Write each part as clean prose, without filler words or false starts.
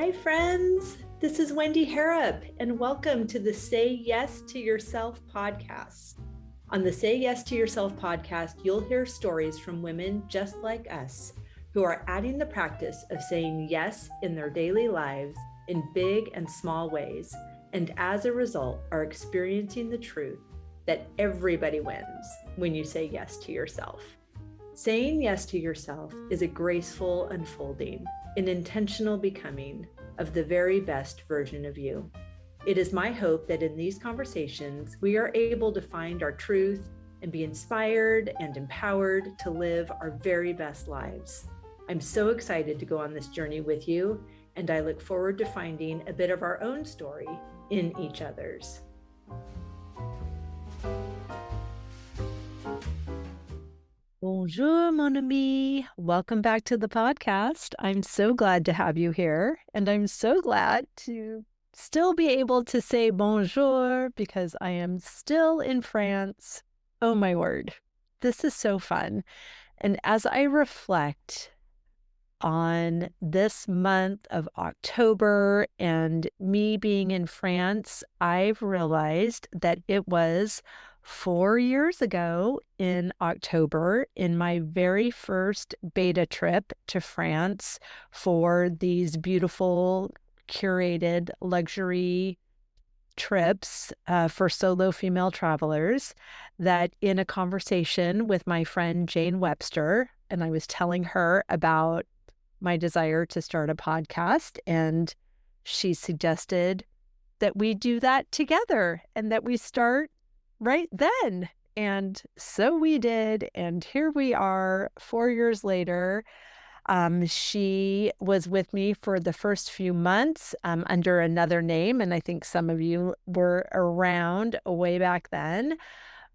Hi, friends. This is Wendy Harrop, and welcome to the Say Yes to Yourself podcast. On the Say Yes to Yourself podcast, you'll hear stories from women just like us who are adding the practice of saying yes in their daily lives in big and small ways, and as a result, are experiencing the truth that everybody wins when you say yes to yourself. Saying yes to yourself is a graceful unfolding, an intentional becoming of the very best version of you. It is my hope that in these conversations, we are able to find our truth and be inspired and empowered to live our very best lives. I'm so excited to go on this journey with you, and I look forward to finding a bit of our own story in each other's. Bonjour, mon ami. Welcome back to the podcast. I'm so glad to have you here, and I'm so glad to still be able to say bonjour because I am still in France. Oh my word, this is so fun. And as I reflect on this month of October and me being in France, I've realized that it was 4 years ago in October, in my very first beta trip to France for these beautiful curated luxury trips for solo female travelers, that in a conversation with my friend Jane Webster, and I was telling her about my desire to start a podcast, and she suggested that we do that together and that we start right then. And so we did. And here we are 4 years later. She was with me for the first few months under another name. And I think some of you were around way back then.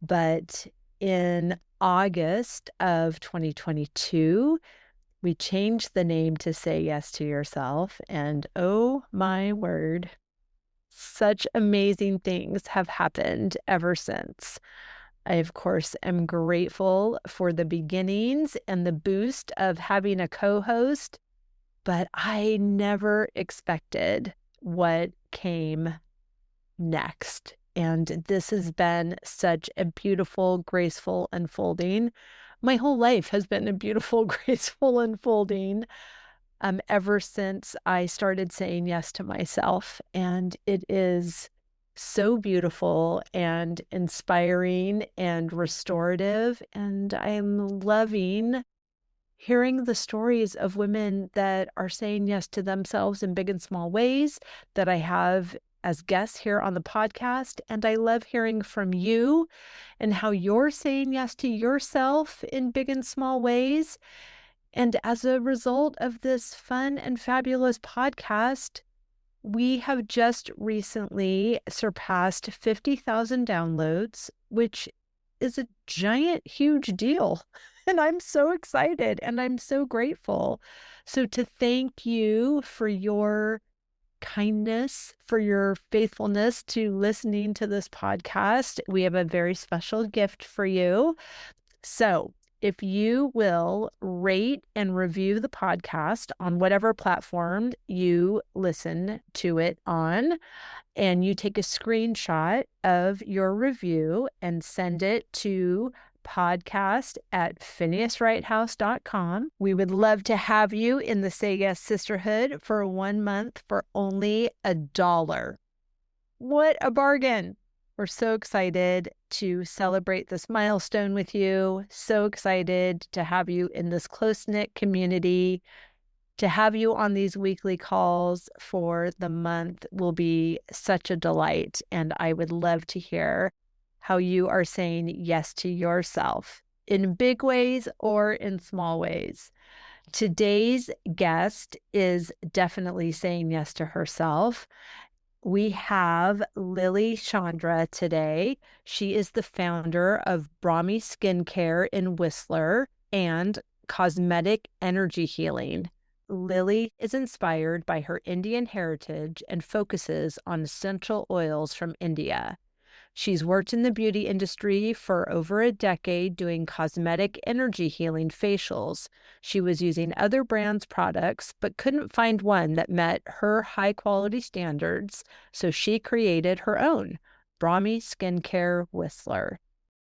But in August of 2022, we changed the name to Say Yes to Yourself. And oh my word, such amazing things have happened ever since. I, of course, am grateful for the beginnings and the boost of having a co-host, but I never expected what came next. And this has been such a beautiful, graceful unfolding. My whole life has been a beautiful, graceful unfolding ever since I started saying yes to myself. And it is so beautiful and inspiring and restorative. And I'm loving hearing the stories of women that are saying yes to themselves in big and small ways that I have as guests here on the podcast. And I love hearing from you and how you're saying yes to yourself in big and small ways. And as a result of this fun and fabulous podcast, we have just recently surpassed 50,000 downloads, which is a giant, huge deal. And I'm so excited and I'm so grateful. So to thank you for your kindness, for your faithfulness to listening to this podcast, we have a very special gift for you. So if you will rate and review the podcast on whatever platform you listen to it on, and you take a screenshot of your review and send it to podcast@phineaswrighthouse.com. We would love to have you in the Say Yes Sisterhood for 1 month for only $1. What a bargain! We're so excited to celebrate this milestone with you. So excited to have you in this close-knit community. To have you on these weekly calls for the month will be such a delight. And I would love to hear how you are saying yes to yourself in big ways or in small ways. Today's guest is definitely saying yes to herself. We have Lily Chandra today. She is the founder of Brahmi Skincare in Whistler and Cosmetic Energy Healing. Lily is inspired by her Indian heritage and focuses on essential oils from India. She's worked in the beauty industry for over a decade doing cosmetic energy healing facials. She was using other brands' products, but couldn't find one that met her high quality standards, so she created her own, Brahmi Skincare Whistler.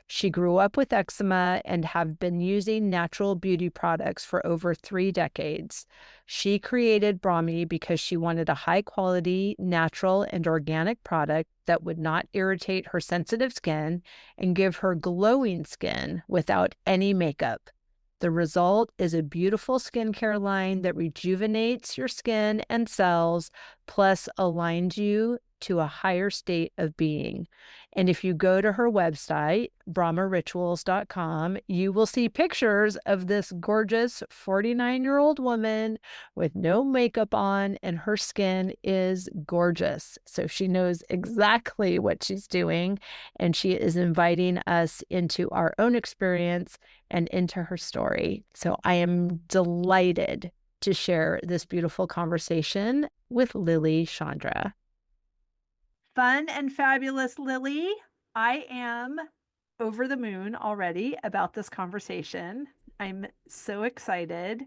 She grew up with eczema and have been using natural beauty products for over 3 decades. She created Brahmi because she wanted a high quality, natural, and organic product that would not irritate her sensitive skin and give her glowing skin without any makeup. The result is a beautiful skincare line that rejuvenates your skin and cells, plus aligns you to a higher state of being. And if you go to her website, brahmarituals.com, you will see pictures of this gorgeous 49-year-old woman with no makeup on, and her skin is gorgeous. So she knows exactly what she's doing, and she is inviting us into our own experience and into her story. So I am delighted to share this beautiful conversation with Lily Chandra. Fun and fabulous Lily. I am over the moon already about this conversation. I'm so excited.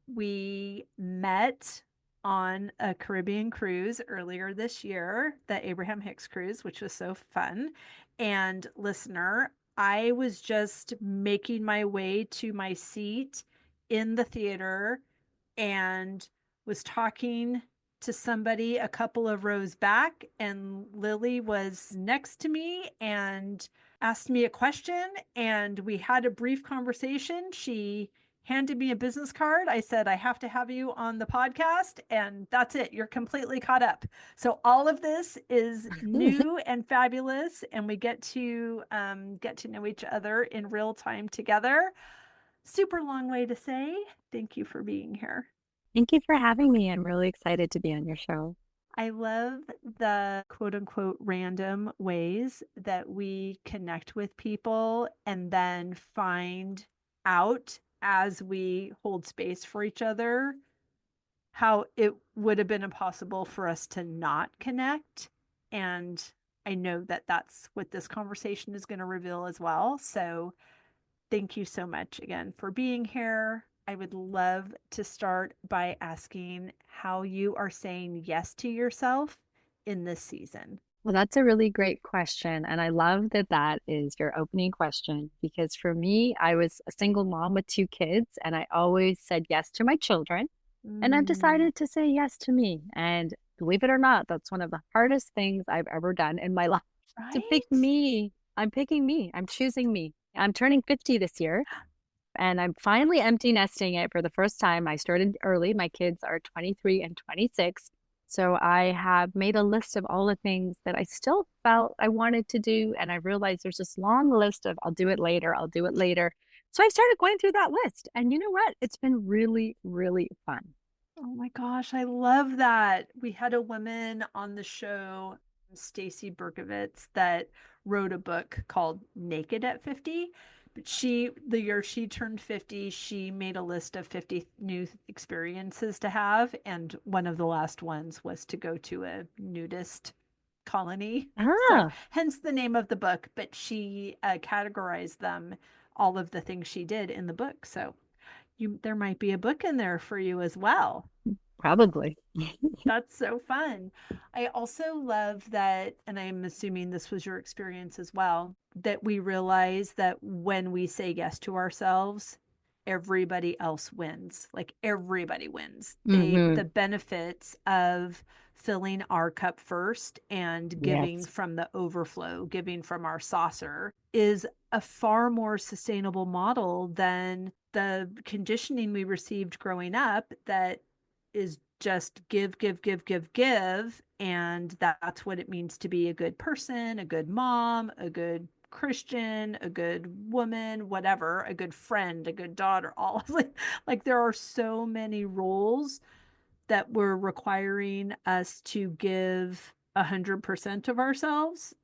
We met on a Caribbean cruise earlier this year, the Abraham Hicks cruise, which was so fun. And listener, I was just making my way to my seat in the theater and was talking to somebody a couple of rows back, and Lily was next to me and asked me a question, and we had a brief conversation. She handed me a business card. I said, I have to have you on the podcast, and that's it. You're completely caught up. So all of this is new and fabulous, and we get to know each other in real time together. Super long way to say thank you for being here. Thank you for having me. I'm really excited to be on your show. I love the quote unquote random ways that we connect with people and then find out as we hold space for each other how it would have been impossible for us to not connect. And I know that that's what this conversation is going to reveal as well. So thank you so much again for being here. I would love to start by asking how you are saying yes to yourself in this season. Well, that's a really great question. And I love that that is your opening question because for me, I was a single mom with 2 kids and I always said yes to my children. And I've Mm, decided to say yes to me. And believe it or not, that's one of the hardest things I've ever done in my life to pick right? me. I'm picking me. I'm choosing me. I'm turning 50 this year. And I'm finally empty nesting it for the first time. I started early. My kids are 23 and 26. So I have made a list of all the things that I still felt I wanted to do. And I realized there's this long list of I'll do it later, I'll do it later. So I started going through that list. And you know what? It's been really, really fun. Oh my gosh, I love that. We had a woman on the show, Stacy Berkovitz, that wrote a book called Naked at 50. But the year she turned 50, she made a list of 50 new experiences to have. And one of the last ones was to go to a nudist colony. So, Ah, hence the name of the book. But she categorized them, all of the things she did in the book. So, there might be a book in there for you as well. probably. That's so fun. I also love that, and I'm assuming this was your experience as well, that we realize that when we say yes to ourselves, everybody else wins. Like everybody wins. The Hmm. benefits of filling our cup first and giving Yes. from the overflow, giving from our saucer is a far more sustainable model than the conditioning we received growing up that is just give, give, give, give, give. And that's what it means to be a good person, a good mom, a good Christian, a good woman, whatever, a good friend, a good daughter, all like there are so many roles that we're requiring us to give 100% of ourselves.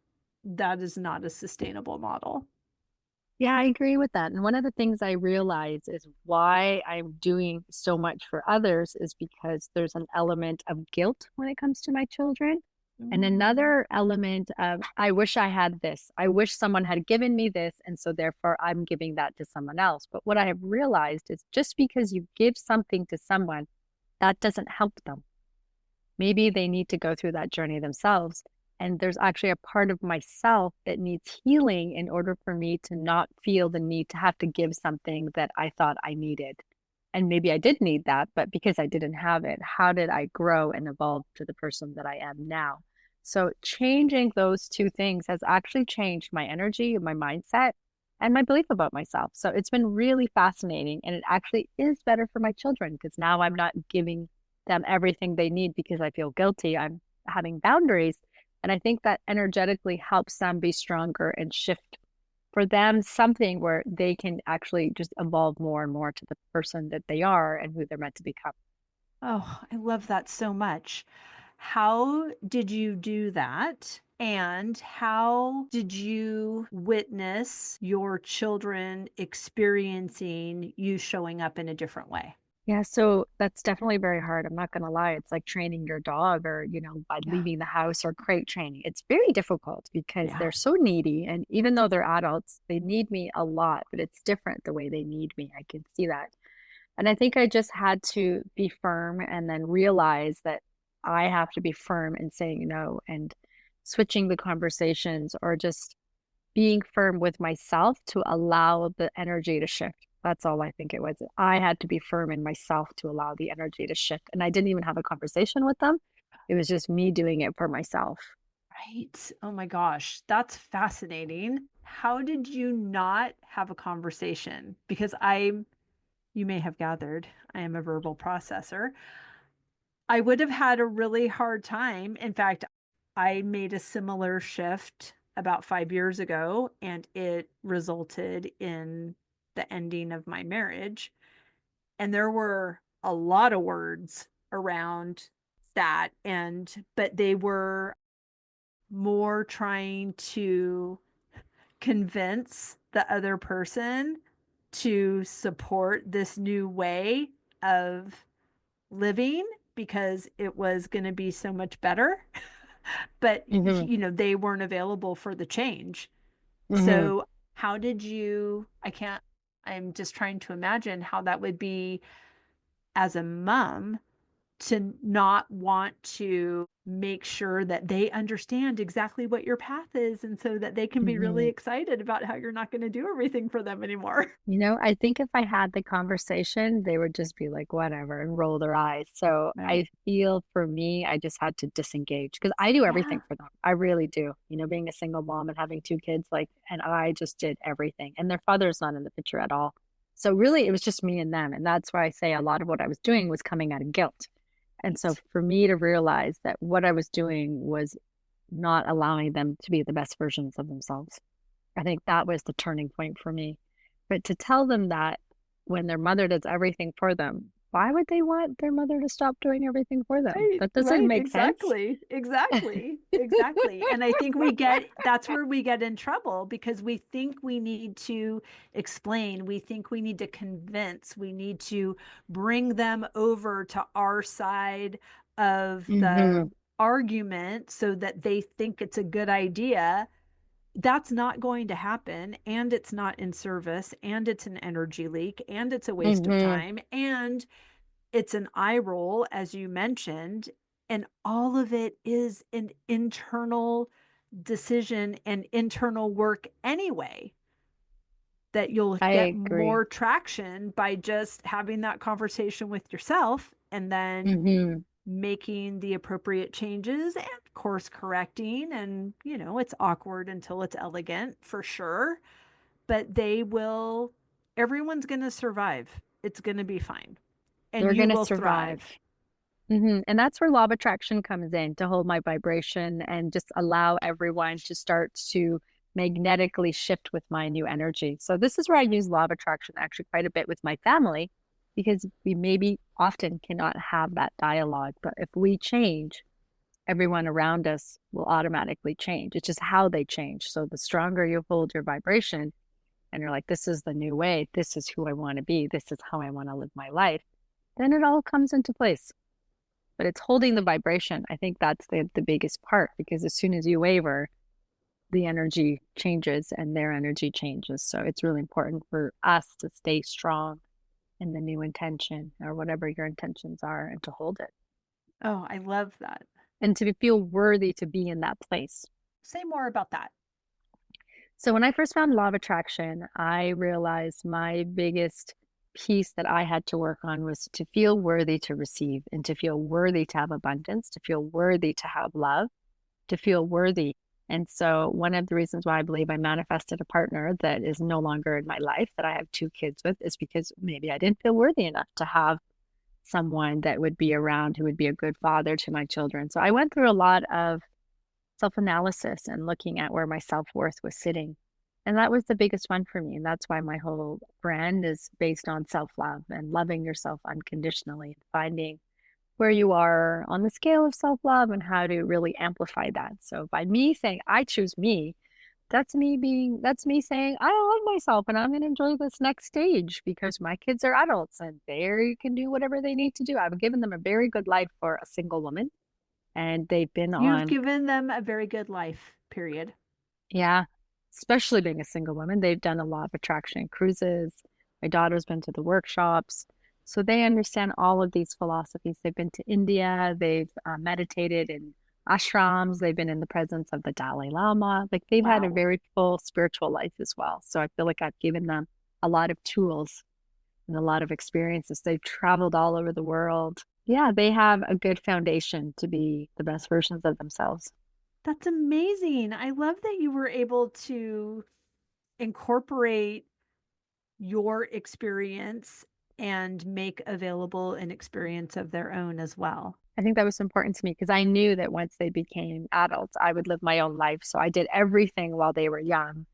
That is not a sustainable model. Yeah, I agree with that. And one of the things I realize is why I'm doing so much for others is because there's an element of guilt when it comes to my children. And Mm. another element of, I wish I had this. I wish someone had given me this. And so therefore I'm giving that to someone else. But what I have realized is just because you give something to someone, that doesn't help them. Maybe they need to go through that journey themselves. And there's actually a part of myself that needs healing in order for me to not feel the need to have to give something that I thought I needed. And maybe I did need that, but because I didn't have it, how did I grow and evolve to the person that I am now? So changing those two things has actually changed my energy, my mindset, and my belief about myself. So it's been really fascinating. And it actually is better for my children because now I'm not giving them everything they need because I feel guilty. I'm having boundaries. And I think that energetically helps them be stronger and shift for them something where they can actually just evolve more and more to the person that they are and who they're meant to become. Oh, I love that so much. How did you do that? And how did you witness your children experiencing you showing up in a different way? Yeah, so that's definitely very hard. I'm not going to lie. It's like training your dog or, by Yeah. leaving the house or crate training. It's very difficult because Yeah. they're so needy. And even though they're adults, they need me a lot, but it's different the way they need me. I can see that. And I think I just had to be firm and then realize that I have to be firm in saying no and switching the conversations or just being firm with myself to allow the energy to shift. That's all I think it was. I had to be firm in myself to allow the energy to shift. And I didn't even have a conversation with them. It was just me doing it for myself. Right. Oh my gosh, that's fascinating. How did you not have a conversation? Because you may have gathered, I am a verbal processor. I would have had a really hard time. In fact, I made a similar shift about 5 years ago, and it resulted in the ending of my marriage. And there were a lot of words around that, but they were more trying to convince the other person to support this new way of living because it was going to be so much better. But, Hmm. they weren't available for the change. Hmm. So, how did you? I'm just trying to imagine how that would be as a mom to not want to make sure that they understand exactly what your path is and so that they can be really Hmm. excited about how you're not going to do everything for them anymore. I think if I had the conversation, they would just be like, whatever, and roll their eyes. So Right. I feel for me, I just had to disengage because I do Yeah. everything for them. I really do. Being a single mom and having two kids, and I just did everything. And their father's not in the picture at all. So really, it was just me and them. And that's why I say a lot of what I was doing was coming out of guilt. And so Right. for me to realize that what I was doing was not allowing them to be the best versions of themselves. I think that was the turning point for me. But to tell them that when their mother does everything for them, why would they want their mother to stop doing everything for them? Right, That doesn't right, make sense. exactly, exactly, exactly. And I think that's where we get in trouble because we think we need to explain, we think we need to convince, we need to bring them over to our side of the Hmm. argument so that they think it's a good idea. That's not going to happen. And it's not in service. And it's an energy leak. And it's a waste of Hmm. time. And it's an eye roll, as you mentioned, and all of it is an internal decision and internal work anyway. That you'll I get agree. more traction by just having that conversation with yourself and then Hmm. making the appropriate changes and course correcting. And, it's awkward until it's elegant for sure, but everyone's going to survive. It's going to be fine. And They're you going to will survive. thrive. And that's where law of attraction comes in to hold my vibration and just allow everyone to start to magnetically shift with my new energy. So this is where I use law of attraction actually quite a bit with my family because we maybe often cannot have that dialogue. But if we change, everyone around us will automatically change. It's just how they change. So the stronger you hold your vibration and you're like, this is the new way, this is who I want to be, this is how I want to live my life, then it all comes into place. but it's holding the vibration. I think that's the biggest part, because as soon as you waver, the energy changes and their energy changes. So it's really important for us to stay strong in the new intention or whatever your intentions are, and to hold it Oh, I love that. and to feel worthy to be in that place. Say more about that. So when I first found law of attraction, I realized my biggest piece that I had to work on was to feel worthy to receive, and to feel worthy to have abundance, to feel worthy to have love, to feel worthy. And so one of the reasons why I believe I manifested a partner that is no longer in my life, that I have 2 kids with, is because maybe I didn't feel worthy enough to have someone that would be around who would be a good father to my children. So I went through a lot of self-analysis and looking at where my self-worth was sitting. And that was the biggest one for me. And that's why my whole brand is based on self-love and loving yourself unconditionally, and finding where you are on the scale of self-love and how to really amplify that. So by me saying I choose me, that's me saying I love myself and I'm going to enjoy this next stage, because my kids are adults and they can do whatever they need to do. I've given them a very good life for a single woman, and they've been You've on, given them a very good life, period. yeah, especially being a single woman. They've done a lot of attraction cruises. My daughter's been to the workshops. So they understand all of these philosophies. They've been to India. They've meditated in ashrams. They've been in the presence of the Dalai Lama. Like, they've had a Wow. very full spiritual life as well. So I feel like I've given them a lot of tools and a lot of experiences. They've traveled all over the world. Yeah, they have a good foundation to be the best versions of themselves. That's amazing. I love that you were able to incorporate your experience and make available an experience of their own as well. I think that was important to me because I knew that once they became adults, I would live my own life. So I did everything while they were young,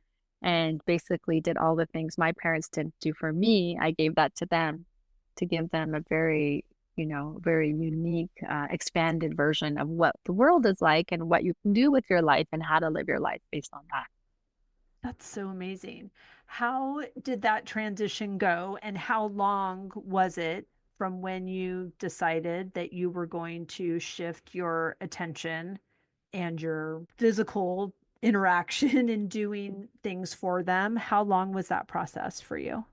and basically did all the things my parents didn't do for me. I gave that to them, to give them a very, very unique, expanded version of what the world is like and what you can do with your life and how to live your life based on that. That's so amazing. How did that transition go, and how long was it from when you decided that you were going to shift your attention and your physical interaction in doing things for them? How long was that process for you?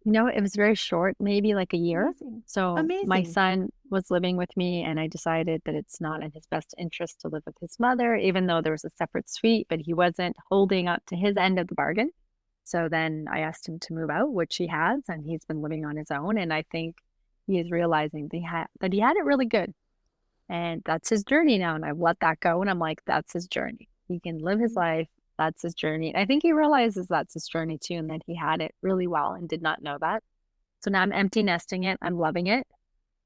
It was very short, maybe like a year. Amazing. So my Amazing. son was living with me, and I decided that it's not in his best interest to live with his mother, even though there was a separate suite, but he wasn't holding up to his end of the bargain. So then I asked him to move out, which he has, and he's been living on his own. And I think he is realizing that he had it really good. And that's his journey now. And I've let that go. And I'm like, that's his journey. He can live his life. That's his journey. And I think he realizes that's his journey too, and that he had it really well and did not know that. So now I'm empty nesting it. I'm loving it.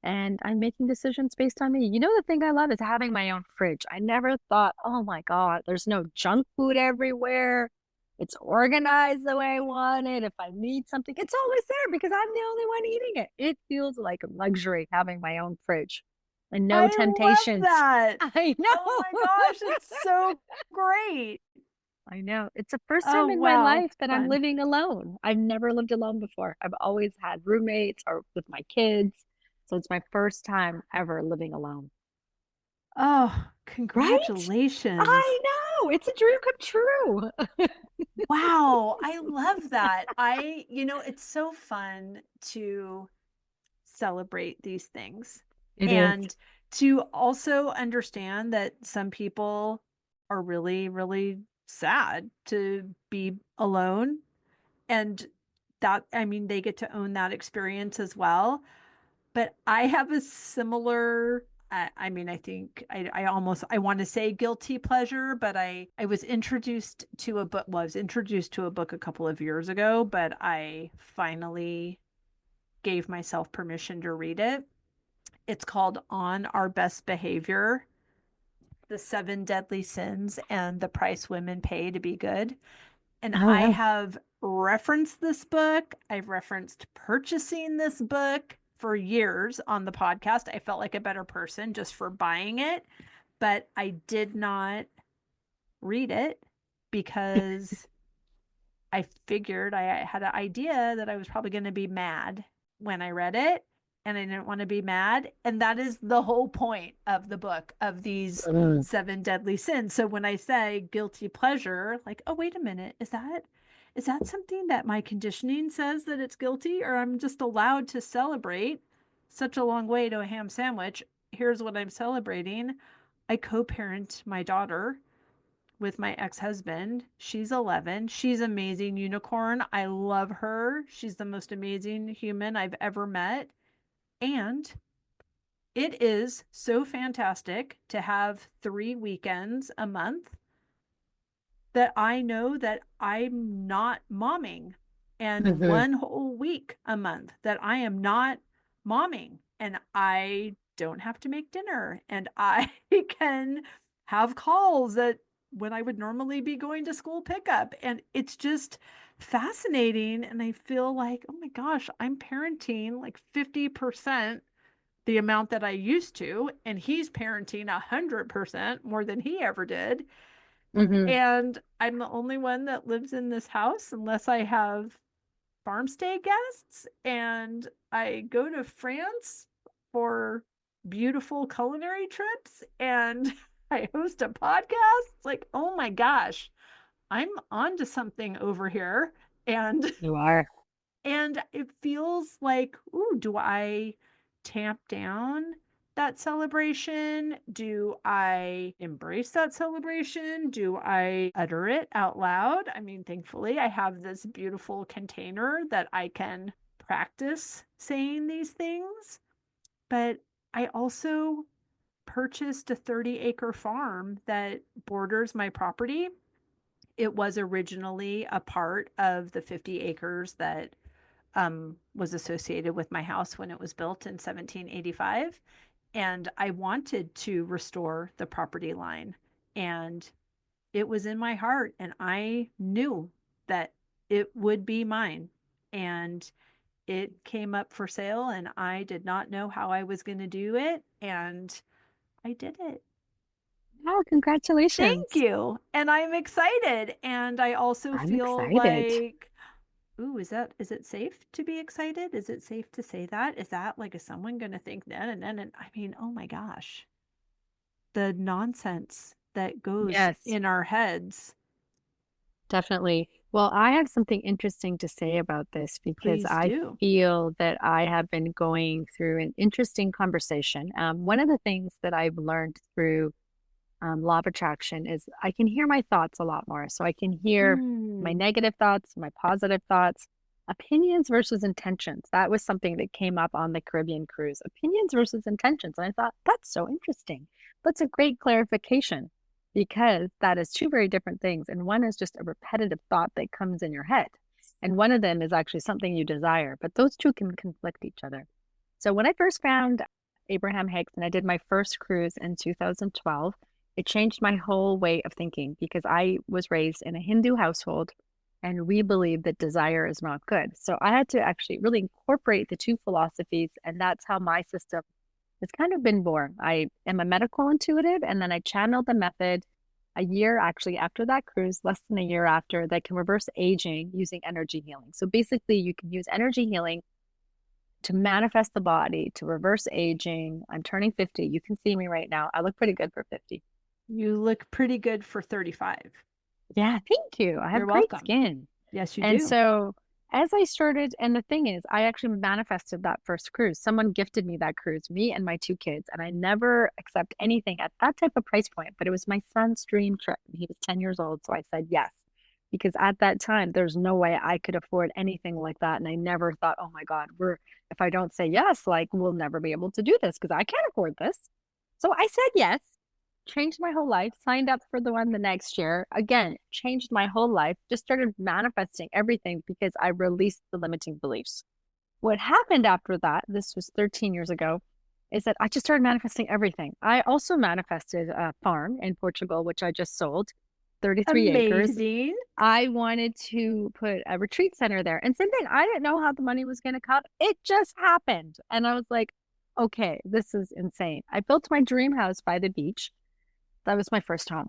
And I'm making decisions based on me. The thing I love is having my own fridge. I never thought, oh my God, there's no junk food everywhere. It's organized the way I want it. If I need something, it's always there because I'm the only one eating it. It feels like a luxury having my own fridge and no I love temptations. that. I Oh my gosh, know. it's so great. I know. It's the first time Oh, in my wow. life that I'm Fun. living alone. I've never lived alone before. I've always had roommates or with my kids. So it's my first time ever living alone. Oh, Right? congratulations. I know. It's a dream come true. Wow, I love that. It's so fun to celebrate these things It is. and to also understand that some people are really, really sad to be alone. And that, I mean, they get to own that experience as well. But I have a similar, I mean, I think I want to say guilty pleasure, but I was introduced to a book. Well, I was introduced to a book a couple of years ago, but I finally gave myself permission to read it. It's called On Our Best Behavior: The Seven Deadly Sins and the Price Women Pay to Be Good. And Oh, I wow. have referenced this book. I've referenced purchasing this book for years on the podcast. I felt like a better person just for buying it, but I did not read it because I figured I had an idea that I was probably going to be mad when I read it. and I didn't want to be mad. And that is the whole point of the book of these Mm. seven deadly sins. So when I say guilty pleasure, like, oh, wait a minute, is that something that my conditioning says that it's guilty, or I'm just allowed to celebrate such a long way to a ham sandwich? Here's what I'm celebrating. I co-parent my daughter with my ex-husband. She's 11. She's amazing unicorn. I love her. She's the most amazing human I've ever met. And it is so fantastic to have 3 weekends a month that I know that I'm not momming, and Hmm. 1 whole week a month that I am not momming, and I don't have to make dinner, and I can have calls that when I would normally be going to school pickup. And it's just fascinating. And I feel like, oh my gosh, I'm parenting like 50% the amount that I used to, and he's parenting 100% more than he ever did. Hmm. And I'm the only one that lives in this house unless I have farm stay guests. And I go to France for beautiful culinary trips, and I host a podcast. It's like, oh my gosh, I'm onto something over here. And You are. and it feels like, ooh, do I tamp down that celebration? Do I embrace that celebration? Do I utter it out loud? I mean, thankfully, I have this beautiful container that I can practice saying these things. But I also purchased a 30-acre farm that borders my property. It was originally a part of the 50 acres that was associated with my house when it was built in 1785. And I wanted to restore the property line. And it was in my heart. And I knew that it would be mine. And it came up for sale. And I did not know how I was going to do it. And I did it. Oh, Thank congratulations. you. And I'm excited. And I also I'm feel excited. like, ooh, is it safe to be excited? Is it safe to say that? Is that like, is someone going to think that? And I mean, oh my gosh, the nonsense that goes Yes, in our heads. definitely. Well, I have something interesting to say about this because Please I do. feel that I have been going through an interesting conversation. One of the things that I've learned through law of attraction is I can hear my thoughts a lot more. So I can hear my Hmm. negative thoughts, my positive thoughts, opinions versus intentions. That was something that came up on the Caribbean cruise, opinions versus intentions. And I thought, that's so interesting. That's a great clarification because that is two very different things. And one is just a repetitive thought that comes in your head. And one of them is actually something you desire, but those two can conflict each other. So when I first found Abraham Hicks and I did my first cruise in 2012, it changed my whole way of thinking because I was raised in a Hindu household and we believe that desire is not good. So I had to actually really incorporate the two philosophies, and that's how my system has kind of been born. I am a medical intuitive, and then I channeled the method a year actually after that cruise, less than a year after, that can reverse aging using energy healing. So basically, you can use energy healing to manifest the body, to reverse aging. I'm turning 50. You can see me right now. I look pretty good for 50. You look pretty good for 35. Yeah, thank you. I You're have great welcome. skin. Yes, you And do. so as I started, and the thing is, I actually manifested that first cruise. Someone gifted me that cruise, me and my two kids. And I never accept anything at that type of price point, but it was my son's dream trip. And he was 10 years old. So I said yes. Because at that time, there's no way I could afford anything like that. And I never thought, oh my God, if I don't say yes, like we'll never be able to do this because I can't afford this. So I said yes, changed my whole life, signed up for the one the next year. Again, changed my whole life, just started manifesting everything because I released the limiting beliefs. What happened after that, this was 13 years ago, is that I just started manifesting everything. I also manifested a farm in Portugal, which I just sold, 33 acres. Amazing. I wanted to put a retreat center there. And same thing, I didn't know how the money was going to come. It just happened. And I was like, okay, this is insane. I built my dream house by the beach. That was my first home.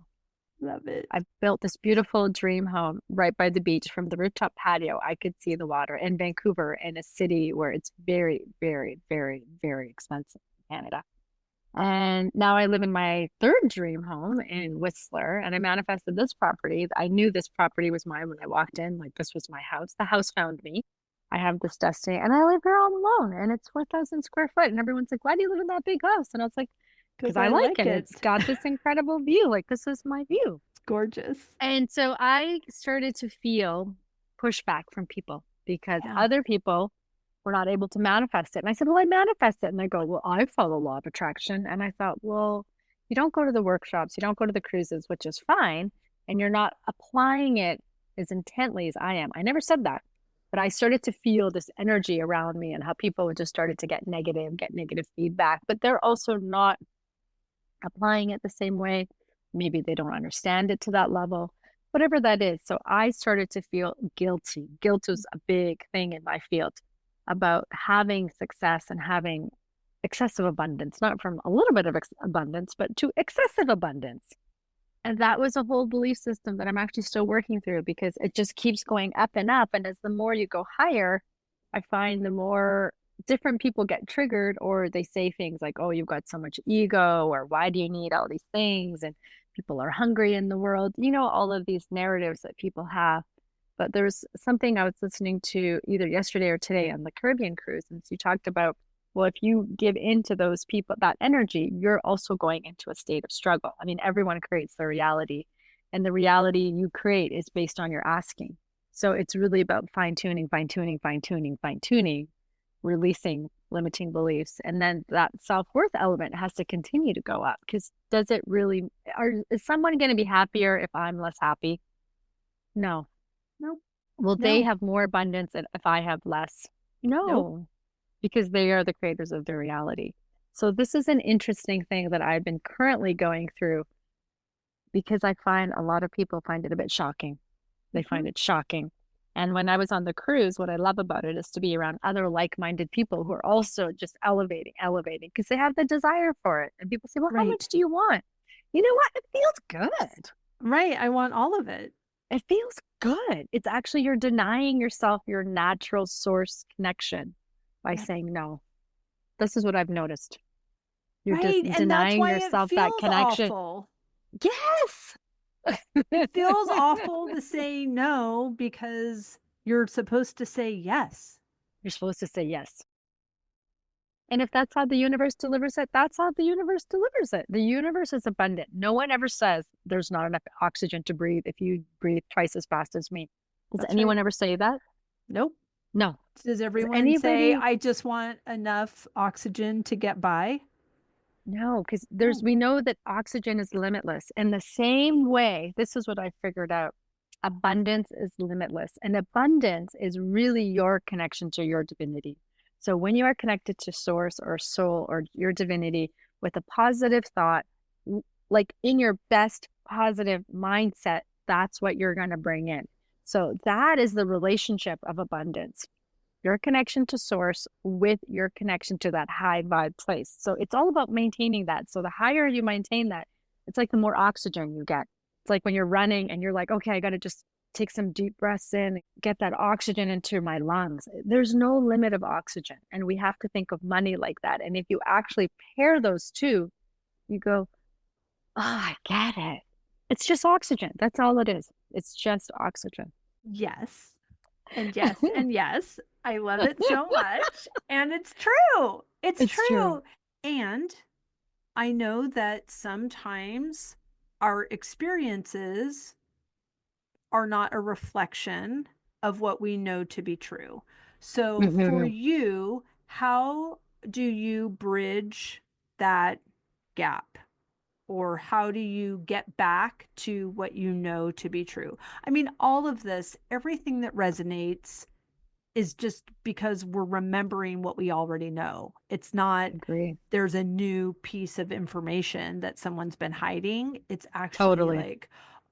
Love it. I built this beautiful dream home right by the beach. From the rooftop patio, I could see the water in Vancouver, in a city where it's very, very, very, very expensive in Canada. And now I live in my third dream home in Whistler, and I manifested this property. I knew this property was mine when I walked in, like this was my house. The house found me. I have this destiny, and I live here all alone, and it's 4,000 square foot. And everyone's like, "Why do you live in that big house?" And I was like, "Because Because I I like like it. it. It's got this incredible view. Like, this is my view." It's gorgeous. And so I started to feel pushback from people because Yeah. other people were not able to manifest it. And I said, "Well, I manifest it." And they go, "Well, I follow law of attraction." And I thought, well, you don't go to the workshops, you don't go to the cruises, which is fine. And you're not applying it as intently as I am. I never said that. But I started to feel this energy around me and how people just started to get negative feedback. But they're also not applying it the same way. Maybe they don't understand it to that level, whatever that is. So I started to feel guilty. Guilt was a big thing in my field about having success and having excessive abundance, not from a little bit of abundance, but to excessive abundance. And that was a whole belief system that I'm actually still working through because it just keeps going up and up. And as the more you go higher, I find the more different people get triggered, or they say things like, "Oh, you've got so much ego," or "Why do you need all these things?" And people are hungry in the world. All of these narratives that people have. But there's something I was listening to either yesterday or today on the Caribbean cruise. And she talked about, well, if you give in to those people, that energy, you're also going into a state of struggle. I mean, everyone creates their reality, and the reality you create is based on your asking. So it's really about fine tuning, fine tuning, fine tuning, fine tuning, releasing limiting beliefs. And then that self-worth element has to continue to go up, because does it really, is someone going to be happier if I'm less happy? No. Nope. Will they No. have more abundance if I have less? Nope. No, because they are the creators of their reality. So this is an interesting thing that I've been currently going through, because I find a lot of people find it a bit shocking. They find it shocking. And when I was on the cruise, what I love about it is to be around other like-minded people who are also just elevating, because they have the desire for it. And people say, "Well, how Right. much do you want?" You know what? It feels good. Right. I want all of it. It feels good. It's actually, you're denying yourself your natural source connection by Yep. saying no. This is what I've noticed. You're just Right. And that's denying why it yourself that feels connection. awful. Yes. It feels awful to say no because you're supposed to say yes. You're supposed to say yes. And if that's how the universe delivers it, that's how the universe delivers it. The universe is abundant. No one ever says there's not enough oxygen to breathe if you breathe twice as fast as me. Does That's anyone right. ever say that? Nope. No. Does Does everyone say, anybody? I just want enough oxygen to get by? No, because No. we know that oxygen is limitless. In the same way, this is what I figured out. Abundance is limitless, and abundance is really your connection to your divinity. So when you are connected to source or soul or your divinity with a positive thought, like in your best positive mindset, that's what you're going to bring in. So that is the relationship of abundance, your connection to source with your connection to that high vibe place. So it's all about maintaining that. So the higher you maintain that, it's like the more oxygen you get. It's like when you're running and you're like, okay, I got to just take some deep breaths in, get that oxygen into my lungs. There's no limit of oxygen. And we have to think of money like that. And if you actually pair those two, you go, oh, I get it. It's just oxygen. That's all it is. It's just oxygen. Yes. And yes. And yes. I love it so much. And it's true. It's It's true. true. And I know that sometimes our experiences are not a reflection of what we know to be true. So for Mm-hmm. you, how do you bridge that gap? Or how do you get back to what you know to be true? I mean, all of this, everything that resonates is just because we're remembering what we already know. It's not Agree. there's a new piece of information that someone's been hiding. It's actually Totally. like,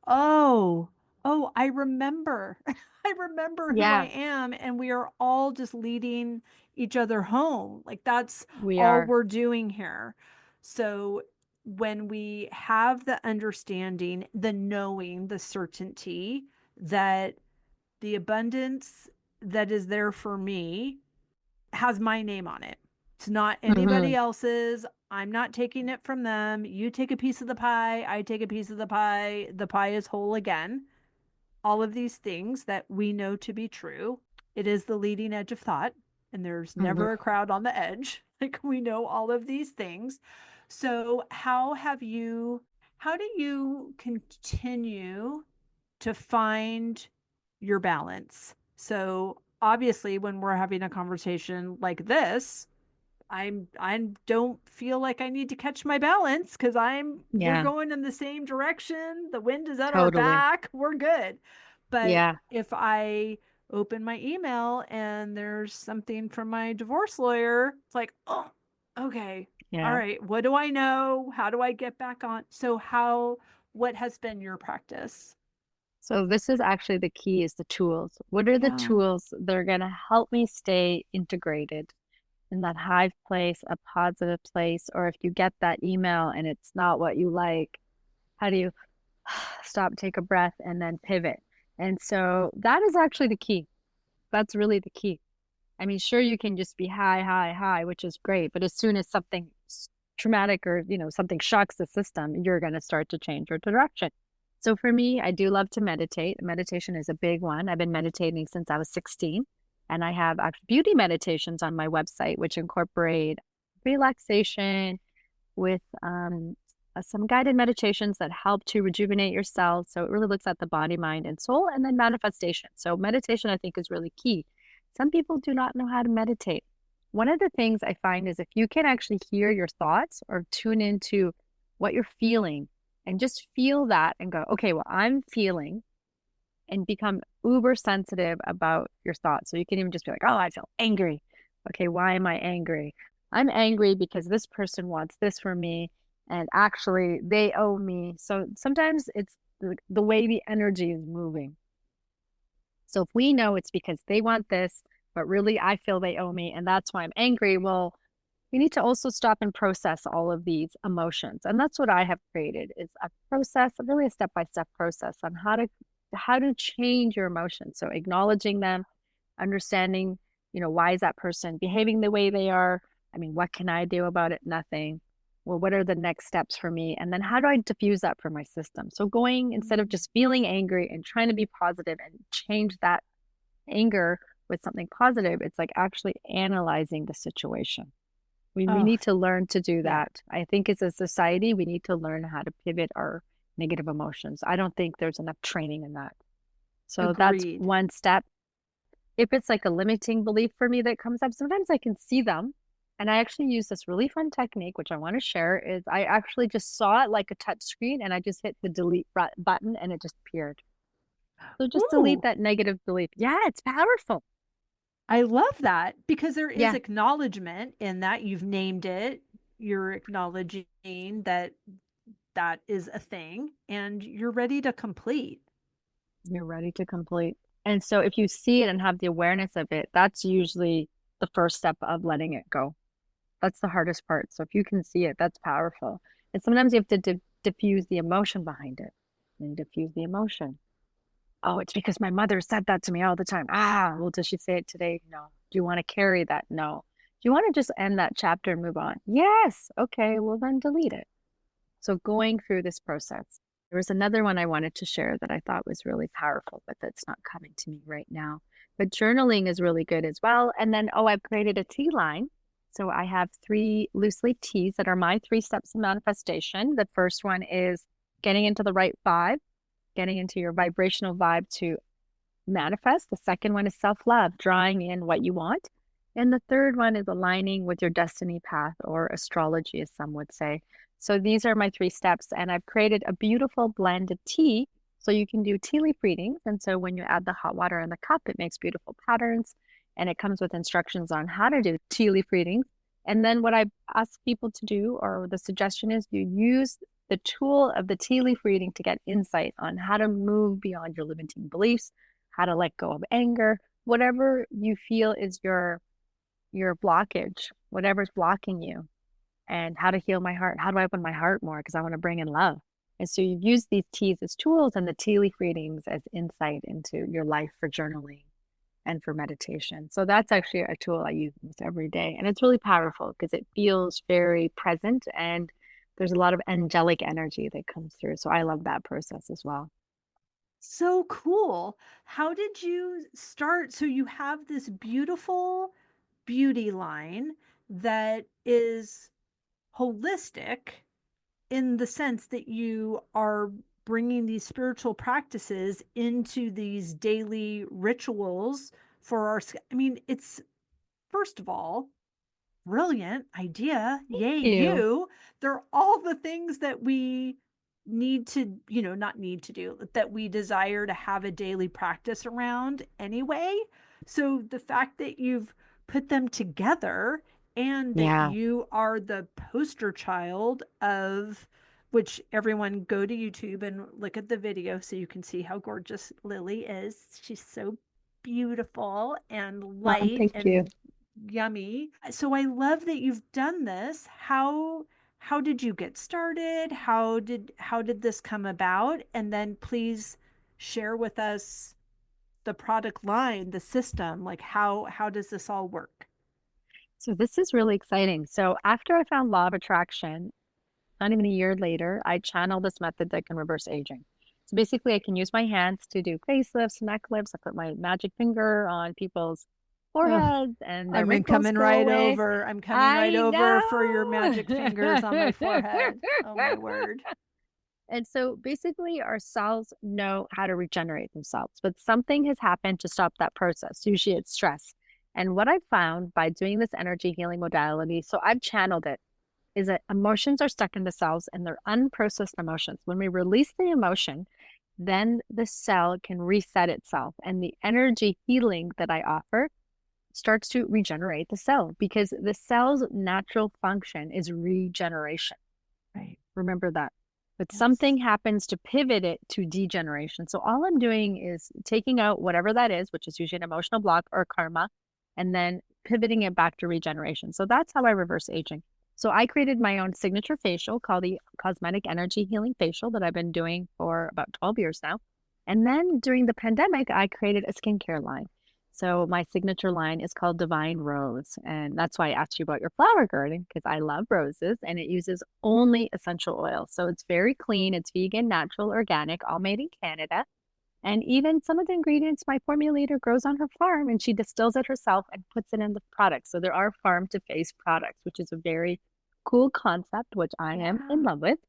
oh, oh, I remember. I remember who I Yeah, am. And we are all just leading each other home. Like that's we all are. we're doing here. So when we have the understanding, the knowing, the certainty that the abundance that is there for me has my name on it. It's not Mm-hmm. anybody else's. I'm not taking it from them. You take a piece of the pie, I take a piece of the pie. The pie is whole again. All of these things that we know to be true. It is the leading edge of thought, and there's Mm-hmm. never a crowd on the edge. Like we know all of these things. So, how do you continue to find your balance? So, obviously, when we're having a conversation like this, I don't feel like I need to catch my balance because we're Yeah, going in the same direction. The wind is at our totally. back. We're good. But Yeah, if I open my email and there's something from my divorce lawyer, it's like, oh, okay. All yeah. right. What do I know? How do I get back on? So what has been your practice? So this is actually the key is the tools. What are the Yeah. tools that are going to help me stay integrated in that high place, a positive place? Or if you get that email and it's not what you like, how do you stop, take a breath, and then pivot? And so that is actually the key. That's really the key. I mean, sure, you can just be high, high, high, which is great. But as soon as something traumatic or, something shocks the system, you're going to start to change your direction. So for me, I do love to meditate. Meditation is a big one. I've been meditating since I was 16. And I have actually beauty meditations on my website, which incorporate relaxation with some guided meditations that help to rejuvenate your cells. So it really looks at the body, mind, and soul, and then manifestation. So meditation, I think, is really key. Some people do not know how to meditate. One of the things I find is if you can actually hear your thoughts or tune into what you're feeling and just feel that and go, okay, well, I'm feeling and become uber sensitive about your thoughts. So you can even just be like, oh, I feel angry. Okay, why am I angry? I'm angry because this person wants this for me and actually they owe me. So sometimes it's the way the energy is moving. So if we know it's because they want this, but really I feel they owe me and that's why I'm angry, well, we need to also stop and process all of these emotions. And that's what I have created is a process, really a step-by-step process on how to change your emotions. So acknowledging them, understanding, why is that person behaving the way they are? I mean, what can I do about it? Nothing. Well, what are the next steps for me? And then how do I diffuse that for my system? So going instead of just feeling angry and trying to be positive and change that anger with something positive, it's like actually analyzing the situation. We Oh, need to learn to do yeah. that. I think as a society, we need to learn how to pivot our negative emotions. I don't think there's enough training in that. So that's Agreed. one step. If it's like a limiting belief for me that comes up, sometimes I can see them. And I actually use this really fun technique, which I want to share, is I actually just saw it like a touch screen and I just hit the delete button and it just appeared. So just delete Ooh, that negative belief. Yeah, it's powerful. I love that because there is Yeah, acknowledgement in that you've named it. You're acknowledging that that is a thing and you're ready to complete. you're ready to complete. And so if you see it and have the awareness of it, that's usually the first step of letting it go. That's the hardest part. So if you can see it, that's powerful. And sometimes you have to diffuse the emotion behind it and diffuse the emotion. Oh, it's because my mother said that to me all the time. Ah, well, does she say it today? No. Do you want to carry that? No. Do you want to just end that chapter and move on? Yes. Okay, well, then delete it. So going through this process. There was another one I wanted to share that I thought was really powerful, but that's not coming to me right now. But journaling is really good as well. And then, I've created a tea line. So I have 3 loose leaf teas that are my 3 steps of manifestation. The first one is getting into the right vibe, getting into your vibrational vibe to manifest. The second one is self love, drawing in what you want. And the third one is aligning with your destiny path or astrology, as some would say. So these are my 3 steps. And I've created a beautiful blend of tea. So you can do tea leaf readings. And so when you add the hot water in the cup, it makes beautiful patterns. And it comes with instructions on how to do tea leaf readings. And then what I ask people to do, or the suggestion is you use the tool of the tea leaf reading to get insight on how to move beyond your limiting beliefs, how to let go of anger, whatever you feel is your blockage, whatever's blocking you. and how to heal my heart. How do I open my heart more? Because I want to bring in love. And so you use these teas as tools and the tea leaf readings as insight into your life for journaling and for meditation. So that's actually a tool I use every day. And it's really powerful because it feels very present and there's a lot of angelic energy that comes through. So I love that process as well. So cool. How did you start? So you have this beautiful beauty line that is holistic in the sense that you are bringing these spiritual practices into these daily rituals for our, I mean, it's first of all brilliant idea. Yay, You. you. They're all the things that we need to, not need to do, that we desire to have a daily practice around anyway. So the fact that you've put them together and that Yeah. you are the poster child of, which everyone go to YouTube and look at the video so you can see how gorgeous Lily is. She's so beautiful and Oh, light thank you. and yummy. So I love that you've done this. How did you get started? How did this come about? And then please share with us the product line, the system, like how does this all work? So this is really exciting. So after I found law of attraction, not even a year later, I channeled this method that can reverse aging. So basically, I can use my hands to do facelifts, neck lifts. I put my magic finger on people's Oh, foreheads and their I'm wrinkles coming go right away. over. I'm coming right I over for your magic fingers on my know. forehead. Oh my word. And so basically, our cells know how to regenerate themselves, but something has happened to stop that process. Usually it's stress. And what I've found by doing this energy healing modality, so I've channeled it, is that emotions are stuck in the cells and they're unprocessed emotions. When we release the emotion, then the cell can reset itself. And the energy healing that I offer starts to regenerate the cell because the cell's natural function is regeneration. Right. Remember that. But Yes. something happens to pivot it to degeneration. So all I'm doing is taking out whatever that is, which is usually an emotional block or karma, and then pivoting it back to regeneration. So that's how I reverse aging. So I created my own signature facial called the Cosmetic Energy Healing Facial that I've been doing for about 12 years now. And then during the pandemic, I created a skincare line. So my signature line is called Divine Rose. And that's why I asked you about your flower garden, because I love roses and it uses only essential oil. So it's very clean, it's vegan, natural, organic, all made in Canada. And even some of the ingredients my formulator grows on her farm and she distills it herself and puts it in the product. So there are farm to face products, which is a very cool concept, which I am in Yeah. love with.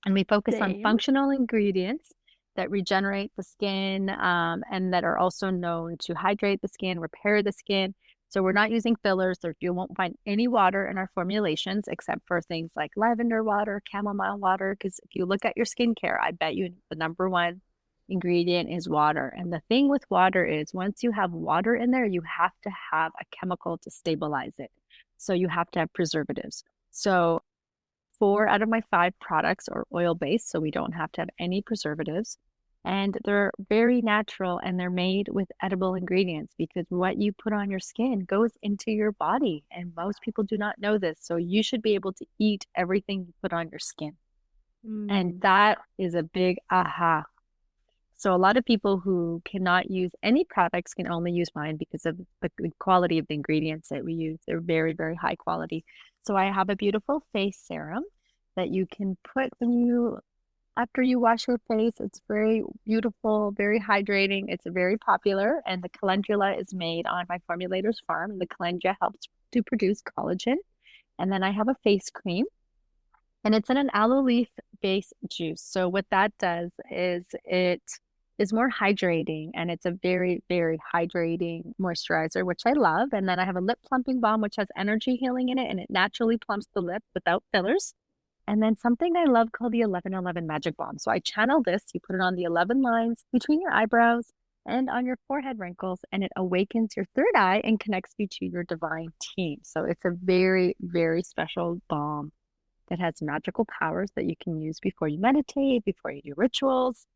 And we focus on Same. functional ingredients that regenerate the skin and that are also known to hydrate the skin, repair the skin. So we're not using fillers. You won't find any water in our formulations except for things like lavender water, chamomile water. Because if you look at your skincare, I bet you the number one ingredient is water. And the thing with water is once you have water in there, you have to have a chemical to stabilize it. So you have to have preservatives. So 4 out of my 5 products are oil based, so we don't have to have any preservatives. And they're very natural and they're made with edible ingredients because what you put on your skin goes into your body. And most people do not know this. So you should be able to eat everything you put on your skin. And Mm. that is a big aha. So a lot of people who cannot use any products can only use mine because of the quality of the ingredients that we use. They're very, very high quality. So I have a beautiful face serum that you can put when you after you wash your face. It's very beautiful, very hydrating. It's very popular, and the calendula is made on my formulator's farm. The calendula helps to produce collagen. And then I have a face cream and it's in an aloe leaf based juice. So what that does is it is more hydrating and it's a very, very hydrating moisturizer, which I love. And then I have a lip plumping balm, which has energy healing in it and it naturally plumps the lip without fillers. And then something I love called the 1111 Magic Balm. So I channel this, you put it on the 11 lines between your eyebrows and on your forehead wrinkles, and it awakens your third eye and connects you to your divine team. So it's a very, very special balm that has magical powers that you can use before you meditate, before you do rituals.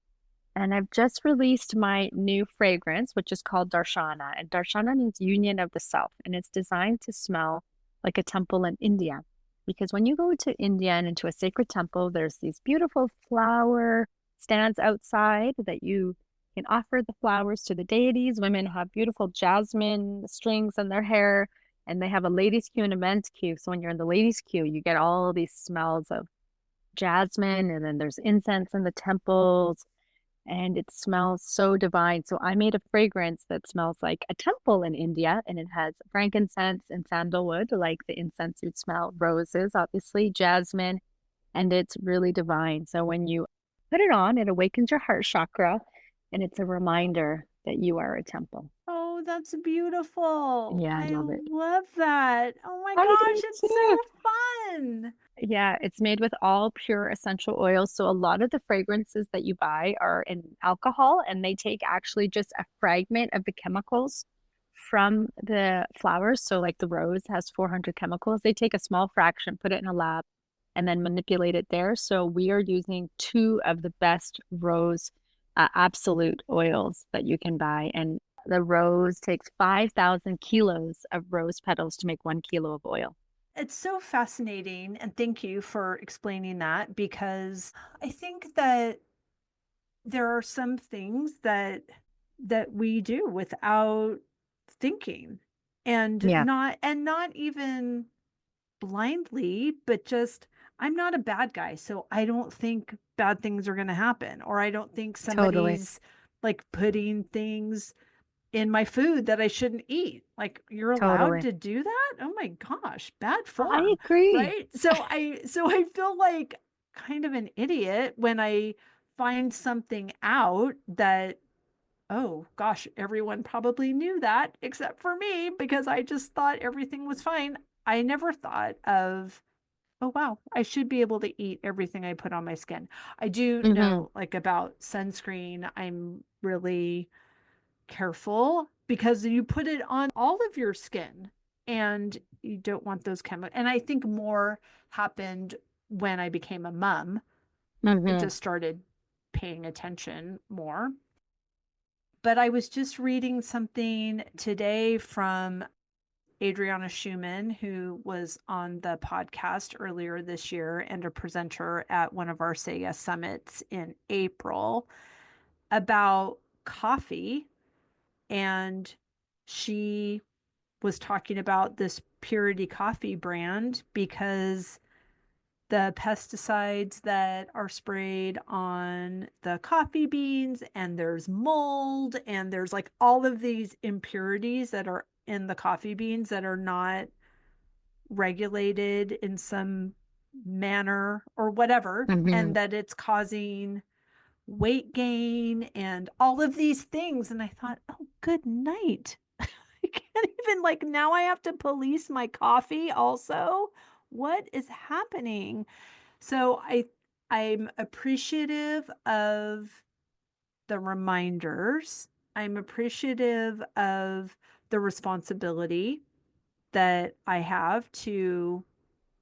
And I've just released my new fragrance, which is called Darshana. And Darshana means union of the self, and it's designed to smell like a temple in India. Because when you go to India and into a sacred temple, there's these beautiful flower stands outside that you can offer the flowers to the deities. Women have beautiful jasmine strings in their hair, and they have a ladies' queue and a men's queue. So when you're in the ladies' queue, you get all these smells of jasmine, and then there's incense in the temples, and it smells so divine. So I made a fragrance that smells like a temple in India, and it has frankincense and sandalwood, like the incense you'd smell, roses, obviously, jasmine, and it's really divine. So when you put it on, it awakens your heart chakra, and it's a reminder that you are a temple. Oh, that's beautiful. Yeah, I I love it. love that. Oh my I gosh, do it's too. so fun. Yeah, it's made with all pure essential oils. So a lot of the fragrances that you buy are in alcohol, and they take actually just a fragment of the chemicals from the flowers. So like the rose has 400 chemicals. They take a small fraction, put it in a lab, and then manipulate it there. So we are using two of the best rose absolute oils that you can buy. And the rose takes 5,000 kilos of rose petals to make 1 kilo of oil. It's so fascinating, and thank you for explaining that because I think that there are some things that we do without thinking and Yeah, not even blindly, but just I'm not a bad guy, so I don't think bad things are going to happen, or I don't think totally, somebody's like putting things in my food that I shouldn't eat. Like you're allowed totally. to do that? Oh my gosh, bad I form, agree. right? So I feel like kind of an idiot when I find something out that oh gosh, everyone probably knew that except for me because I just thought everything was fine. I never thought of oh wow, I should be able to eat everything I put on my skin. I do Hmm. know like about sunscreen. I'm really careful because you put it on all of your skin and you don't want those chemicals. And I think more happened when I became a mom. I Hmm. just started paying attention more. But I was just reading something today from Adriana Schumann, who was on the podcast earlier this year and a presenter at one of our Say Yes summits in April about coffee. And she was talking about this Purity Coffee brand because the pesticides that are sprayed on the coffee beans, and there's mold, and there's like all of these impurities that are in the coffee beans that are not regulated in some manner or whatever, and Hmm. that it's causing weight gain and all of these things. And I thought, oh, good night. I can't even like now I have to police my coffee also. What is happening? So I'm appreciative of the reminders. I'm appreciative of the responsibility that I have to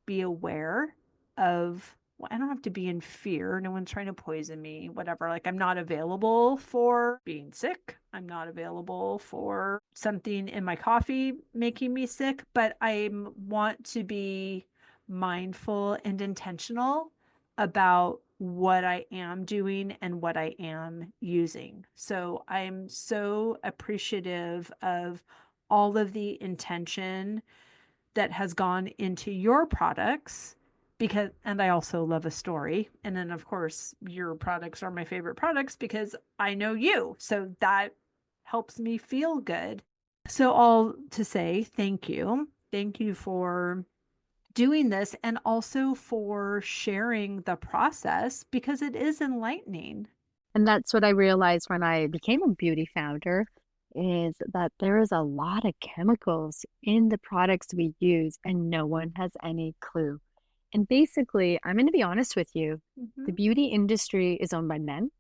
be aware of well, I don't have to be in fear. No one's trying to poison me, whatever. Like, I'm not available for being sick. I'm not available for something in my coffee making me sick, but I want to be mindful and intentional about what I am doing and what I am using. So I'm so appreciative of all of the intention that has gone into your products because and I also love a story. And then of course, your products are my favorite products because I know you. So that helps me feel good. So all to say, thank you. Thank you for doing this and also for sharing the process because it is enlightening. And that's what I realized when I became a beauty founder is that there is a lot of chemicals in the products we use and no one has any clue. And basically, I'm going to be honest with you, the Mm-hmm. beauty industry is owned by men.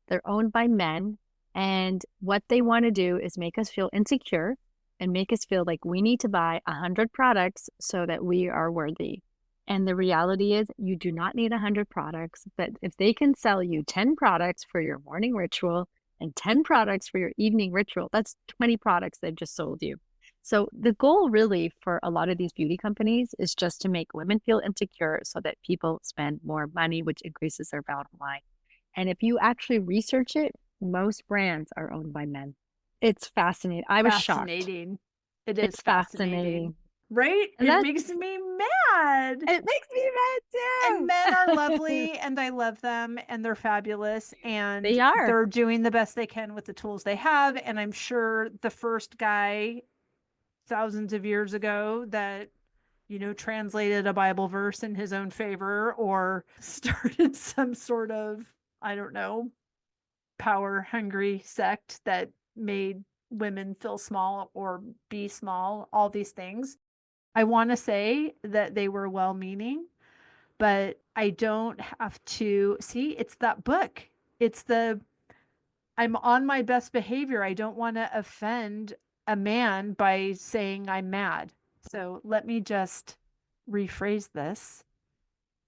They're owned by men. And what they want to do is make us feel insecure and make us feel like we need to buy 100 products so that we are worthy. And the reality is, you do not need 100 products. But if they can sell you 10 products for your morning ritual and 10 products for your evening ritual, that's 20 products they've just sold you. So the goal really for a lot of these beauty companies is just to make women feel insecure so that people spend more money, which increases their bottom line. And if you actually research it, most brands are owned by men. It's fascinating. I was shocked. Fascinating. It is It's fascinating. fascinating. Right? And It that's makes me mad. it makes me And mad men are too. lovely and I love them and they're fabulous They and are. they're doing the best they can with the tools they have. And I'm sure the first guy thousands of years ago that, translated a Bible verse in his own favor or started some sort of, I don't know, power hungry sect that made women feel small or be small, all these things. I want to say that they were well meaning, but I don't have to see it's that book. It's the I'm on my best behavior. I don't want to offend a man by saying I'm mad. So let me just rephrase this.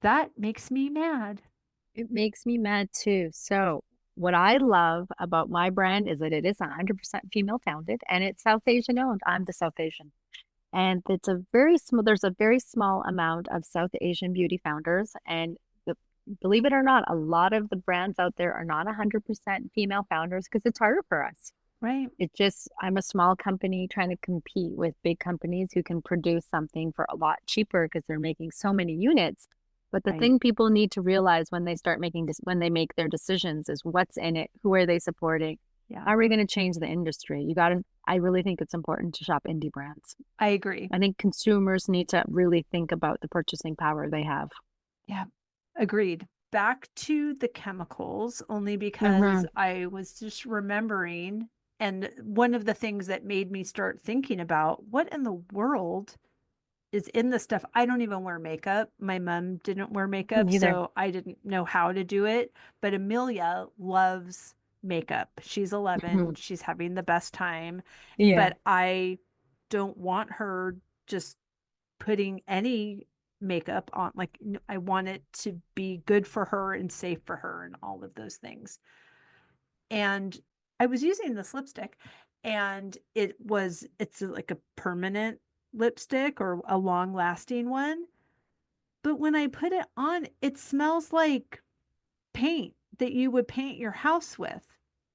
That makes me mad. It makes me mad too. So, what I love about my brand is that it is 100% female founded and it's South Asian owned. I'm the South Asian. And there's a very small amount of South Asian beauty founders. And believe it or not, a lot of the brands out there are not 100% female founders because it's harder for us. Right. I'm a small company trying to compete with big companies who can produce something for a lot cheaper because they're making so many units. But the Right. thing people need to realize when they start making this, when they make their decisions is what's in it, who are they supporting? Yeah. How are we going to change the industry? I really think it's important to shop indie brands. I agree. I think consumers need to really think about the purchasing power they have. Yeah. Agreed. Back to the chemicals, only because Mm-hmm. I was just remembering. And one of the things that made me start thinking about what in the world is in the stuff. I don't even wear makeup. My mom didn't wear makeup, Neither. so I didn't know how to do it. But Amelia loves makeup. She's 11. Mm-hmm. She's having the best time. Yeah. But I don't want her just putting any makeup on. Like, I want it to be good for her and safe for her and all of those things. And I was using this lipstick and it's like a permanent lipstick or a long lasting one. But when I put it on, it smells like paint that you would paint your house with.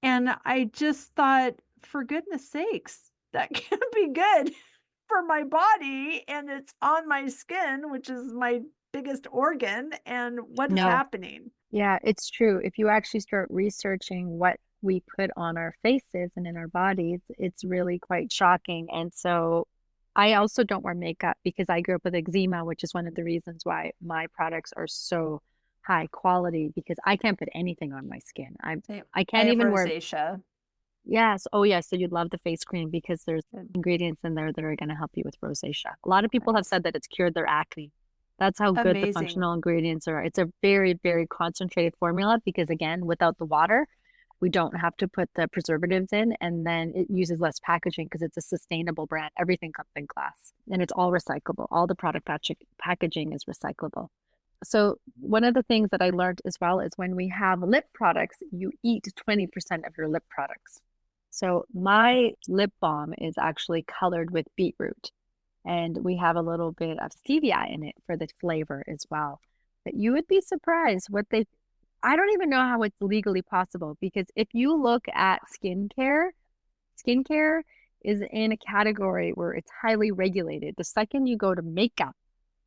And I just thought, for goodness sakes, that can't be good for my body. And it's on my skin, which is my biggest organ. And what is No. happening? Yeah, it's true. If you actually start researching what we put on our faces and in our bodies, it's really quite shocking. And so I also don't wear makeup because I grew up with eczema, which is one of the reasons why my products are so high quality because I can't put anything on my skin. I I can't have even wear, rosacea. yes. Oh, yes. So you'd love the face cream because there's Good. ingredients in there that are going to help you with rosacea. A lot of people have Nice. said that it's cured their acne. That's how good the Amazing. functional ingredients are. It's a very, very concentrated formula because, again, without the water, we don't have to put the preservatives in, and then it uses less packaging because it's a sustainable brand. Everything comes in glass, and it's all recyclable. All the product packaging is recyclable. So one of the things that I learned as well is when we have lip products, you eat 20% of your lip products. So my lip balm is actually colored with beetroot, and we have a little bit of stevia in it for the flavor as well. But you would be surprised I don't even know how it's legally possible because if you look at skincare is in a category where it's highly regulated. The second you go to makeup,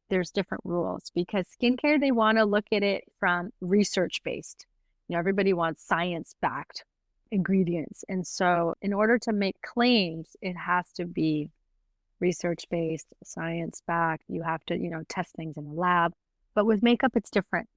there's different rules because skincare, they want to look at it from research based. Everybody wants science backed ingredients. And so, in order to make claims, it has to be research based, science backed. You have to, test things in the lab. But with makeup, it's different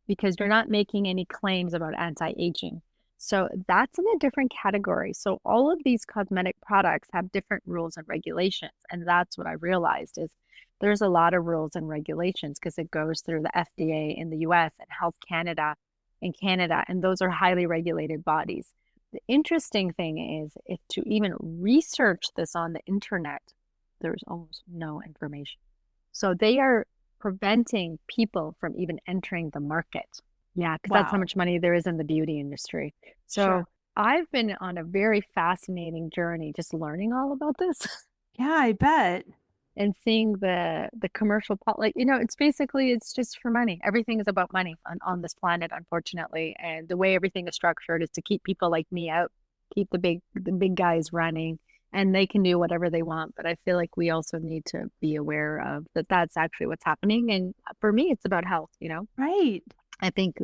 because you're not making any claims about anti aging. So that's in a different category. So all of these cosmetic products have different rules and regulations. And that's what I realized is there's a lot of rules and regulations because it goes through the FDA in the US and Health Canada in Canada, and those are highly regulated bodies. The interesting thing is if to even research this on the internet, there's almost no information. So they are preventing people from even entering the market. Yeah, because that's how Wow. much money there is in the beauty industry. So Sure. I've been on a very fascinating journey just learning all about this. Yeah, I bet. And seeing the commercial like, it's just for money. Everything is about money on this planet, unfortunately. And the way everything is structured is to keep people like me out, keep the big guys running, and they can do whatever they want. But I feel like we also need to be aware of that that's actually what's happening. And for me, it's about health, Right. I think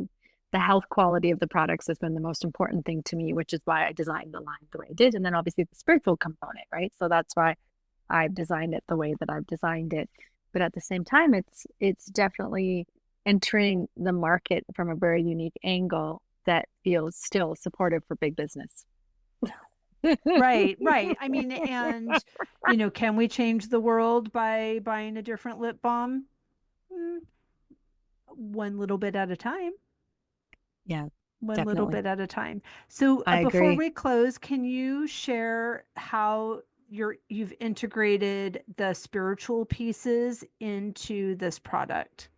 the health quality of the products has been the most important thing to me, which is why I designed the line the way I did. And then obviously the spiritual component, right? So that's why I've designed it the way that I've designed it. But at the same time, it's definitely entering the market from a very unique angle that feels still supportive for big business. Right, right. I mean, and can we change the world by buying a different lip balm? Mm, one little bit at a time. Yeah, One little definitely. bit at a time. So, I before agree. we close, can you share how you've integrated the spiritual pieces into this product?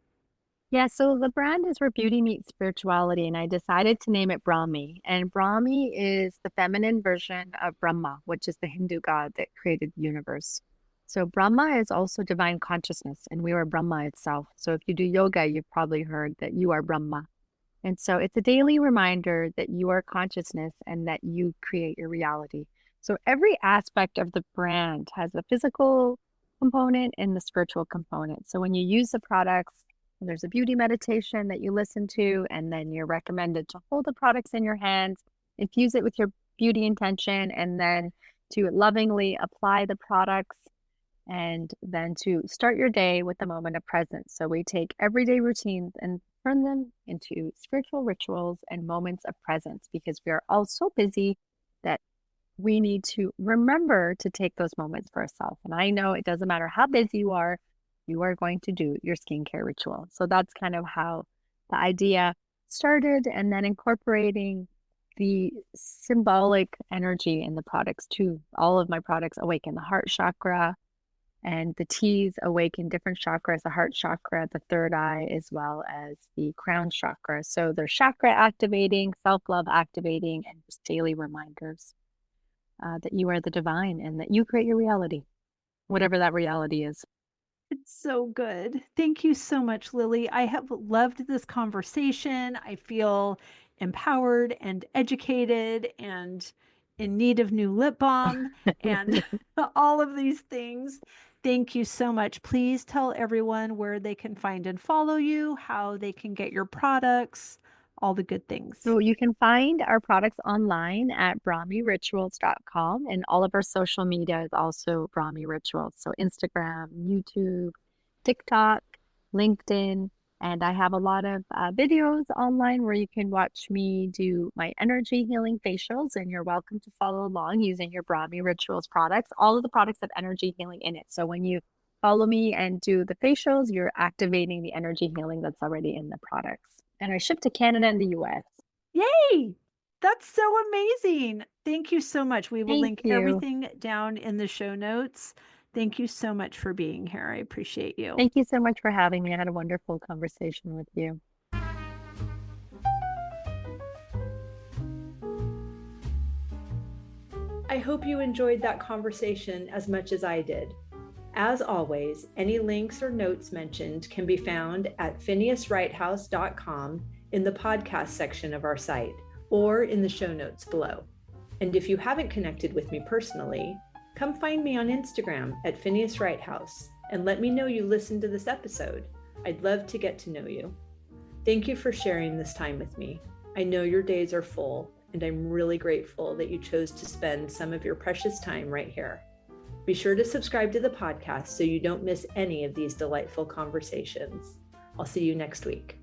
Yeah, so the brand is where beauty meets spirituality, and I decided to name it Brahmi. And Brahmi is the feminine version of Brahma, which is the Hindu god that created the universe. So Brahma is also divine consciousness, and we are Brahma itself. So if you do yoga, you've probably heard that you are Brahma. And so it's a daily reminder that you are consciousness and that you create your reality. So every aspect of the brand has the physical component and the spiritual component. So when you use the products, there's a beauty meditation that you listen to, and then you're recommended to hold the products in your hands, infuse it with your beauty intention, and then to lovingly apply the products and then to start your day with a moment of presence. So we take everyday routines and turn them into spiritual rituals and moments of presence because we are all so busy that we need to remember to take those moments for ourselves. And I know it doesn't matter how busy you are going to do your skincare ritual. So that's kind of how the idea started, and then incorporating the symbolic energy in the products too. All of my products awaken the heart chakra, and the teas awaken different chakras, the heart chakra, the third eye, as well as the crown chakra. So they're chakra activating, self-love activating, and just daily reminders that you are the divine and that you create your reality, whatever that reality is. It's so good. Thank you so much, Lily. I have loved this conversation. I feel empowered and educated and in need of new lip balm and all of these things. Thank you so much. Please tell everyone where they can find and follow you, how they can get your products, all the good things. So you can find our products online at brahmirituals.com, and all of our social media is also Brahmi Rituals. So Instagram, YouTube, TikTok, LinkedIn, and I have a lot of videos online where you can watch me do my energy healing facials, and you're welcome to follow along using your Brahmi Rituals products. All of the products have energy healing in it. So when you follow me and do the facials, you're activating the energy healing that's already in the products. And I ship to Canada and the US. Yay! That's so amazing. Thank you so much. We will Thank link you. everything down in the show notes. Thank you so much for being here. I appreciate you. Thank you so much for having me. I had a wonderful conversation with you. I hope you enjoyed that conversation as much as I did. As always, any links or notes mentioned can be found at phineaswrighthouse.com in the podcast section of our site or in the show notes below. And if you haven't connected with me personally, come find me on Instagram at Phineas Wrighthouse and let me know you listened to this episode. I'd love to get to know you. Thank you for sharing this time with me. I know your days are full, and I'm really grateful that you chose to spend some of your precious time right here. Be sure to subscribe to the podcast so you don't miss any of these delightful conversations. I'll see you next week.